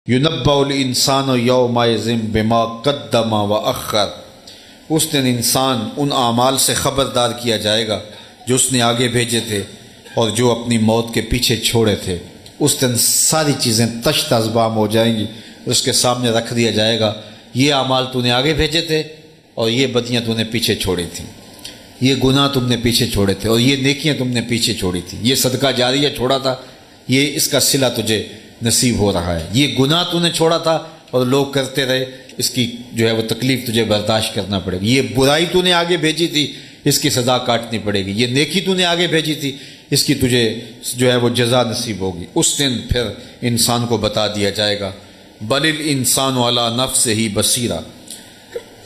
یُنَبَّأُ الْإِنسَانُ یَوْمَئِذٍ بِمَا قَدَّمَ وَأَخَّرَ، اس دن انسان ان اعمال سے خبردار کیا جائے گا جو اس نے آگے بھیجے تھے اور جو اپنی موت کے پیچھے چھوڑے تھے۔ اس دن ساری چیزیں تشت ازبام ہو جائیں گی، اس کے سامنے رکھ دیا جائے گا، یہ اعمال تو نے آگے بھیجے تھے اور یہ بدیاں تو نے پیچھے چھوڑی تھیں، یہ گناہ تم نے پیچھے چھوڑے تھے اور یہ نیکیاں تم نے پیچھے چھوڑی تھیں، یہ صدقہ جاریہ چھوڑا تھا، یہ اس کا صلہ تجھے نصیب ہو رہا ہے، یہ گناہ تو نے چھوڑا تھا اور لوگ کرتے رہے، اس کی جو ہے وہ تکلیف تجھے برداشت کرنا پڑے گی، یہ برائی تو نے آگے بھیجی تھی، اس کی سزا کاٹنی پڑے گی، یہ نیکی تو نے آگے بھیجی تھی، اس کی تجھے جو ہے وہ جزا نصیب ہوگی۔ اس دن پھر انسان کو بتا دیا جائے گا بل الانسان علی نفسہ بصیرہ،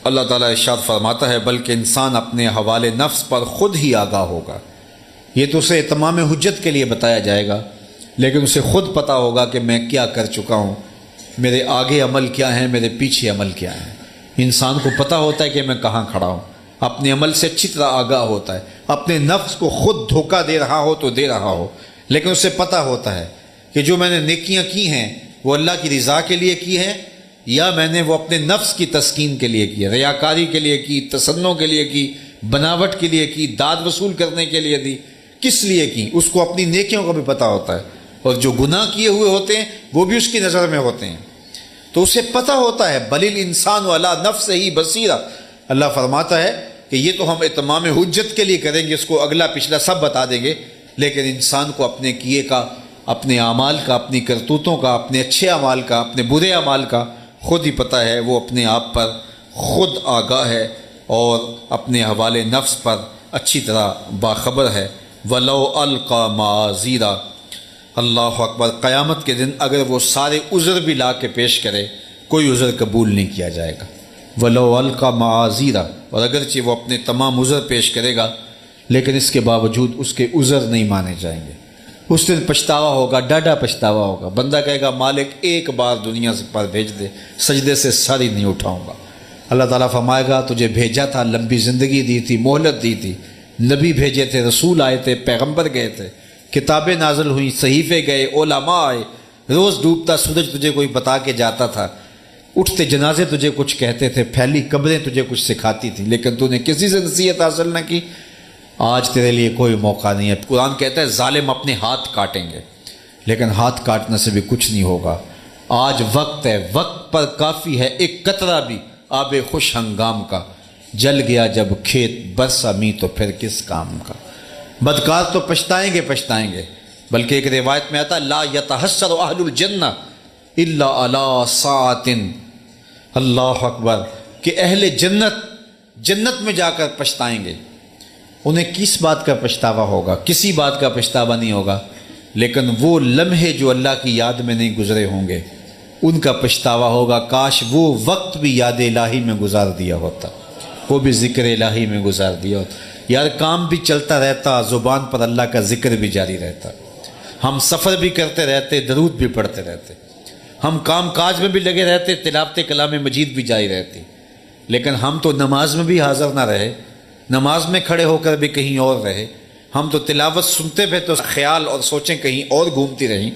اللہ تعالیٰ ارشاد فرماتا ہے بلکہ انسان اپنے حوالے نفس پر خود ہی آگاہ ہوگا۔ یہ تو اسے تمام حجت کے لیے بتایا جائے گا، لیکن اسے خود پتہ ہوگا کہ میں کیا کر چکا ہوں، میرے آگے عمل کیا ہیں، میرے پیچھے عمل کیا ہیں۔ انسان کو پتہ ہوتا ہے کہ میں کہاں کھڑا ہوں، اپنے عمل سے اچھی طرح آگاہ ہوتا ہے، اپنے نفس کو خود دھوکہ دے رہا ہو تو دے رہا ہو، لیکن اسے پتہ ہوتا ہے کہ جو میں نے نیکیاں کی ہیں وہ اللہ کی رضا کے لیے کی ہیں یا میں نے وہ اپنے نفس کی تسکین کے لیے کی، ریاکاری کے لیے کی، تصنع کے لیے کی، بناوٹ کے لیے کی، داد وصول کرنے کے لیے دی، کس لیے کی، اس کو اپنی نیکیوں کا بھی پتہ ہوتا ہے، اور جو گناہ کیے ہوئے ہوتے ہیں وہ بھی اس کی نظر میں ہوتے ہیں، تو اسے پتہ ہوتا ہے بل الانسان علی نفسہ بصیرہ۔ اللہ فرماتا ہے کہ یہ تو ہم اتمام حجت کے لیے کریں گے، اس کو اگلا پچھلا سب بتا دیں گے، لیکن انسان کو اپنے کیے کا، اپنے اعمال کا، اپنی کرتوتوں کا، اپنے اچھے اعمال کا، اپنے برے اعمال کا خود ہی پتہ ہے، وہ اپنے آپ پر خود آگاہ ہے اور اپنے حوالے نفس پر اچھی طرح باخبر ہے۔ وَلَوْ أَلْقَى مَعَاذِيرًا، اللہ اکبر، قیامت کے دن اگر وہ سارے عذر بھی لا کے پیش کرے کوئی عذر قبول نہیں کیا جائے گا۔ وَلَوْ أَلْقَى مَعَاذِيرًا، اور اگرچہ وہ اپنے تمام عذر پیش کرے گا لیکن اس کے باوجود اس کے عذر نہیں مانے جائیں گے۔ اس دن پچھتاوا ہوگا، ڈاڈا پچھتاوا ہوگا، بندہ کہے گا مالک ایک بار دنیا سے پر بھیج دے، سجدے سے سر ہی نہیں اٹھاؤں گا۔ اللہ تعالیٰ فرمائے گا تجھے بھیجا تھا، لمبی زندگی دی تھی، مہلت دی تھی، نبی بھیجے تھے، رسول آئے تھے، پیغمبر گئے تھے، کتابیں نازل ہوئیں، صحیفے گئے، علماء آئے، روز ڈوبتا سورج تجھے کوئی بتا کے جاتا تھا، اٹھتے جنازے تجھے کچھ کہتے تھے، پھیلی قبریں تجھے کچھ سکھاتی تھیں، لیکن تو نے کسی سے نصیحت حاصل نہ کی۔ آج تیرے لیے کوئی موقع نہیں ہے۔ قرآن کہتا ہے ظالم اپنے ہاتھ کاٹیں گے، لیکن ہاتھ کاٹنے سے بھی کچھ نہیں ہوگا۔ آج وقت ہے، وقت پر کافی ہے ایک قطرہ بھی آب خوش ہنگام کا، جل گیا جب کھیت برسا می تو پھر کس کام کا۔ بدکار تو پچھتائیں گے، بلکہ ایک روایت میں آتا لا یتحسر اہل الجنہ الا علی ساعۃ، اللہ اکبر، کہ اہل جنت میں جا کر پچھتائیں گے، انہیں کس بات کا پچھتاوا ہوگا؟ کسی بات کا پچھتاوا نہیں ہوگا، لیکن وہ لمحے جو اللہ کی یاد میں نہیں گزرے ہوں گے ان کا پچھتاوا ہوگا، کاش وہ وقت بھی یاد الہی میں گزار دیا ہوتا، وہ بھی ذکر الہی میں گزار دیا ہوتا، یار کام بھی چلتا رہتا، زبان پر اللہ کا ذکر بھی جاری رہتا، ہم سفر بھی کرتے رہتے، درود بھی پڑھتے رہتے، ہم کام کاج میں بھی لگے رہتے، تلاوت کلام مجید بھی جاری رہتی، لیکن ہم تو نماز میں بھی حاضر نہ رہے، نماز میں کھڑے ہو کر بھی کہیں اور رہے، ہم تو تلاوت سنتے ہوئے تو خیال اور سوچیں کہیں اور گھومتی رہیں،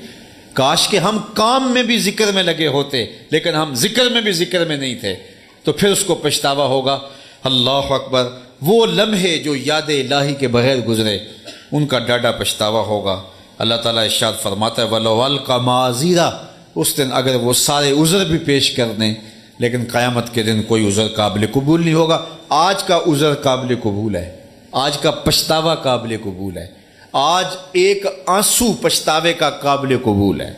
کاش کہ ہم کام میں بھی ذکر میں لگے ہوتے، لیکن ہم ذکر میں بھی ذکر میں نہیں تھے، تو پھر اس کو پچھتاوا ہوگا۔ اللہ اکبر، وہ لمحے جو یاد الہی کے بغیر گزرے ان کا ڈاڈا پچھتاوا ہوگا۔ اللہ تعالیٰ ارشاد فرماتا ہے وَلَوْ أَلْقَى مَعَاذِيرًا، اس دن اگر وہ سارے عذر بھی پیش کر دیں لیکن قیامت کے دن کوئی عذر قابل قبول نہیں ہوگا۔ آج کا عذر قابل قبول ہے، آج کا پچھتاوا قابل قبول ہے، آج ایک آنسو پچھتاوے کا قابل قبول ہے۔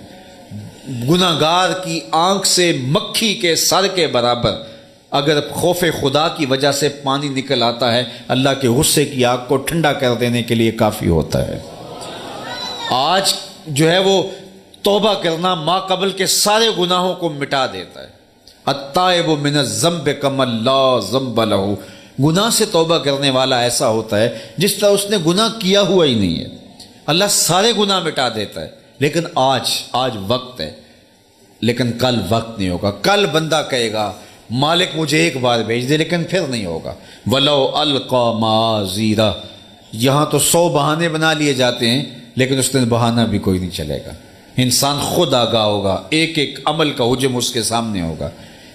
گناہگار کی آنکھ سے مکھی کے سر کے برابر اگر خوف خدا کی وجہ سے پانی نکل آتا ہے، اللہ کے غصے کی آگ کو ٹھنڈا کر دینے کے لیے کافی ہوتا ہے۔ آج جو ہے وہ توبہ کرنا ما قبل کے سارے گناہوں کو مٹا دیتا ہے۔ التائب من الذنب کمن لا ذنب لہ، گناہ سے توبہ کرنے والا ایسا ہوتا ہے جس طرح اس نے گناہ کیا ہوا ہی نہیں ہے، اللہ سارے گناہ مٹا دیتا ہے۔ لیکن آج وقت ہے، لیکن کل وقت نہیں ہوگا۔ کل بندہ کہے گا مالک مجھے ایک بار بھیج دے، لیکن پھر نہیں ہوگا۔ وَلَوْ أَلْقَى مَعَاذِيرًا، یہاں تو 100 بہانے بنا لیے جاتے ہیں لیکن اس دن بہانہ بھی کوئی نہیں چلے گا۔ انسان خود آگاہ ہوگا، ایک ایک عمل کا حجم اس کے سامنے ہوگا،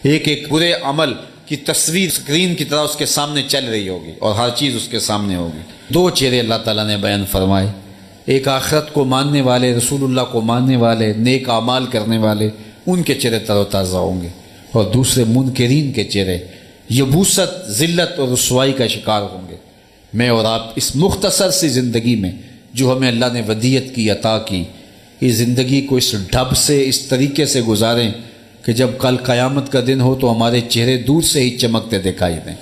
ایک ایک برے عمل کی تصویر اسکرین کی طرح اس کے سامنے چل رہی ہوگی اور ہر چیز اس کے سامنے ہوگی۔ دو چہرے اللہ تعالیٰ نے بیان فرمائے، ایک آخرت کو ماننے والے، رسول اللہ کو ماننے والے، نیک اعمال کرنے والے، ان کے چہرے تر و تازہ ہوں گے، اور دوسرے منکرین کے چہرے یبوست، ذلت اور رسوائی کا شکار ہوں گے۔ میں اور آپ اس مختصر سی زندگی میں جو ہمیں اللہ نے ودیت کی، عطا کی، اس زندگی کو اس ڈھب سے، اس طریقے سے گزاریں کہ جب کل قیامت کا دن ہو تو ہمارے چہرے دور سے ہی چمکتے دکھائی دیں،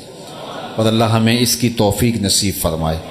اور اللہ ہمیں اس کی توفیق نصیب فرمائے۔